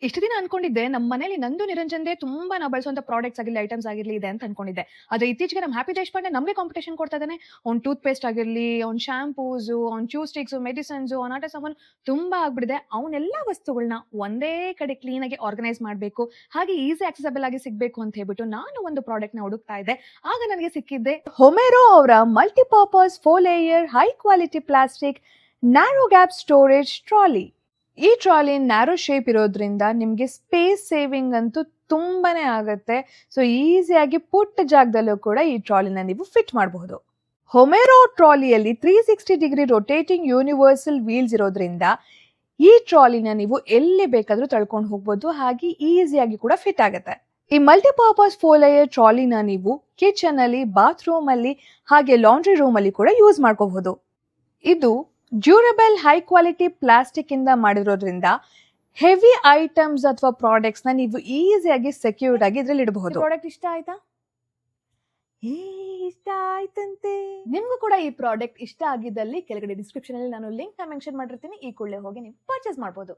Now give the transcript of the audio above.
ಇಷ್ಟು ದಿನ ಅನ್ಕೊಂಡಿದ್ದೆ ನಮ್ಮ ಮನೇಲಿ ನಂದು ನಿರಂಜನ್‌ದೇ ತುಂಬಾ ನಾವು ಬಳಸುವಂತ ಪ್ರಾಡಕ್ಟ್ಸ್ ಆಗಿರ್ಲಿ, ಐಟಮ್ಸ್ ಆಗಿರ್ಲಿ ಇದೆ ಅಂತ ಅನ್ಕೊಂಡಿದ್ದೆ. ಆದ್ರೆ ಇತ್ತೀಚೆಗೆ ನಮ್ಮ ಹ್ಯಾಪಿ ದೇಶಪಾಂಡೆ ನಮ್ಗೆ ಕಾಂಪಿಟಿಷನ್ ಕೊಡ್ತಾ ಇದ್ದಾನೆ. ಅವ್ನ್ ಟೂತ್ ಪೇಸ್ಟ್ ಆಗಿರ್ಲಿ, ಅವ್ನ್ ಶಾಂಪೂಸು, ಅವ್ನ್ ಚೂ ಸ್ಟಿಕ್ಸು, ಮೆಡಿಸಿನ್ಸು, ಅವ್ನ್ ಆಟ ಸಾಮಾನು ತುಂಬಾ ಆಗ್ಬಿಟ್ಟಿದೆ. ಅವ್ನೆಲ್ಲಾ ವಸ್ತುಗಳನ್ನ ಒಂದೇ ಕಡೆ ಕ್ಲೀನ್ ಆಗಿ ಆರ್ಗನೈಸ್ ಮಾಡ್ಬೇಕು, ಹಾಗೆ ಈಸಿ ಆಕ್ಸೆಸಿಬಲ್ ಆಗಿ ಸಿಗ್ಬೇಕು ಅಂತ ಹೇಳ್ಬಿಟ್ಟು ನಾನು ಒಂದು ಪ್ರಾಡಕ್ಟ್‌ನ ಹುಡುಕ್ತಾ ಇದ್ದೆ. ಆಗ ನನಗೆ ಸಿಕ್ಕಿದ್ದೆ ಹೊಮೆರೋ ಅವರ multipurpose 4 layer high quality plastic narrow gap storage trolley. ಈ ಟ್ರಾಲಿ ನ್ಯಾರೋ ಶೇಪ್ ಇರೋದ್ರಿಂದ ನಿಮಗೆ ಸ್ಪೇಸ್ ಸೇವಿಂಗ್ ಅಂತೂ ತುಂಬಾನೇ ಆಗುತ್ತೆ. ಸೊ ಈಸಿಯಾಗಿ ಪುಟ್ಟ ಜಾಗದಲ್ಲೂ ಕೂಡ ಈ ಟ್ರಾಲಿನ ನೀವು ಫಿಟ್ ಮಾಡಬಹುದು. ಹೊಮೆರೋ ಟ್ರಾಲಿಯಲ್ಲಿ 360 ಡಿಗ್ರಿ ರೊಟೇಟಿಂಗ್ ಯೂನಿವರ್ಸಲ್ ವೀಲ್ಸ್ ಇರೋದ್ರಿಂದ ಈ ಟ್ರಾಲಿನ ನೀವು ಎಲ್ಲಿ ಬೇಕಾದ್ರೂ ತಳ್ಕೊಂಡು ಹೋಗ್ಬೋದು, ಹಾಗೆ ಈಸಿಯಾಗಿ ಕೂಡ ಫಿಟ್ ಆಗುತ್ತೆ. ಈ ಮಲ್ಟಿಪರ್ಪಸ್ 4 ಲೇಯರ್ ಟ್ರಾಲಿನ ನೀವು ಕಿಚನ್ ಅಲ್ಲಿ, ಬಾತ್ರೂಮ್ ಅಲ್ಲಿ, ಹಾಗೆ ಲಾಂಡ್ರಿ ರೂಮ್ ಅಲ್ಲಿ ಕೂಡ ಯೂಸ್ ಮಾಡ್ಕೋಬಹುದು. ಇದು ಡ್ಯೂರಬಲ್ ಹೈ ಕ್ವಾಲಿಟಿ ಪ್ಲಾಸ್ಟಿಕ್ ಇಂದ ಮಾಡಿರೋದ್ರಿಂದ ಹೆವಿ ಐಟಮ್ಸ್ ಅಥವಾ ಪ್ರಾಡಕ್ಟ್ಸ್ ನ ನೀವು ಈಸಿಯಾಗಿ ಸೆಕ್ಯೂರ್ಡ್ ಆಗಿ ಇದ್ರಲ್ಲಿ ಇಡಬಹುದು. ಪ್ರಾಡಕ್ಟ್ ಇಷ್ಟ ಆಯ್ತಾ? ಇಷ್ಟ ಆಯ್ತಂತೆ. ನಿಮ್ಗೂ ಕೂಡ ಈ ಪ್ರಾಡಕ್ಟ್ ಇಷ್ಟ ಆಗಿದ್ದಲ್ಲಿ ಕೆಳಗಡೆ ಡಿಸ್ಕ್ರಿಪ್ಷನ್ ಅಲ್ಲಿ ನಾನು ಲಿಂಕ್ ನ ಮೆನ್ಷನ್ ಮಾಡಿರ್ತೀನಿ. ಈ ಕೂಡಲೇ ಹೋಗಿ ನೀವು ಪರ್ಚೇಸ್ ಮಾಡಬಹುದು.